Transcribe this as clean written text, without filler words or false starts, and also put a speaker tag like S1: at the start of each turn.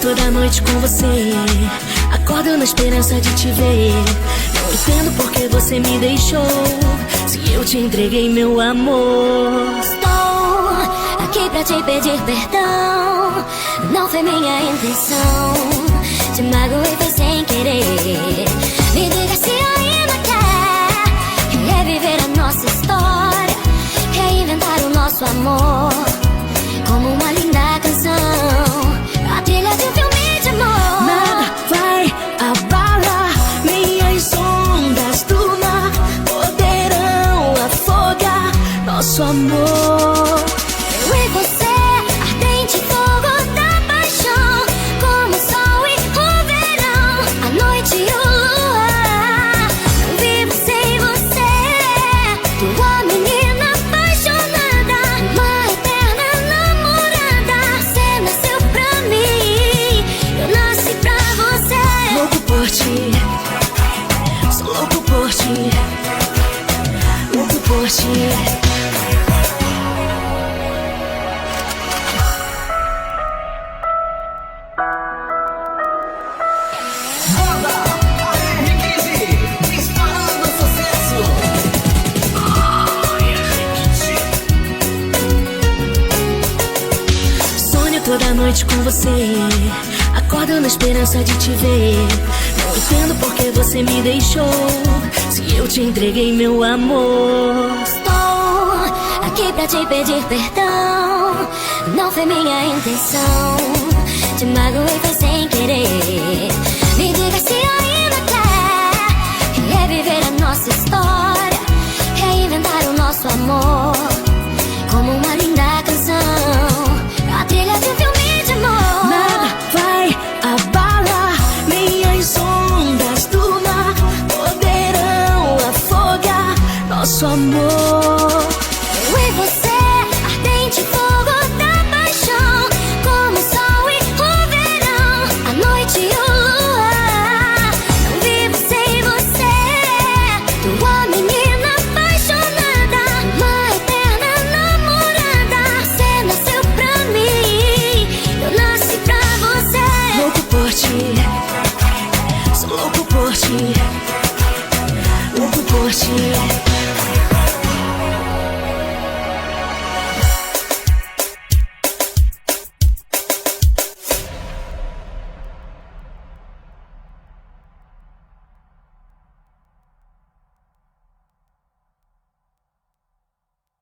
S1: toda noite com você, acordo na esperança de te ver. Não entendo por que você me deixou, se eu te entreguei meu amor.
S2: Estou aqui pra te pedir perdão, não foi minha intenção. Te magoei, foi sem querer. Me diga se ainda quer reviver a nossa história, reinventar o nosso amor como uma linda canção, a trilha de um filme de amor.
S1: Nada vai abalar, nem as ondas do mar poderão afogar nosso amor.
S2: Eu e você, ardente fogo da paixão, como o sol e o verão, a noite e o luar. Não vivo sem você, tua menina apaixonada, uma eterna namorada. Você nasceu pra mim, eu nasci pra você.
S1: Louco por ti, sou louco por ti, louco por ti.
S3: Banda Ar, disparando sucesso.
S1: Sonho toda noite com você, acordo na esperança de te ver. Não entendo por que você me deixou, se eu te entreguei meu amor.
S2: Estou aqui pra te pedir perdão, não foi minha intenção. Te magoei, foi sem querer. Me diga se ainda quer reviver a nossa história,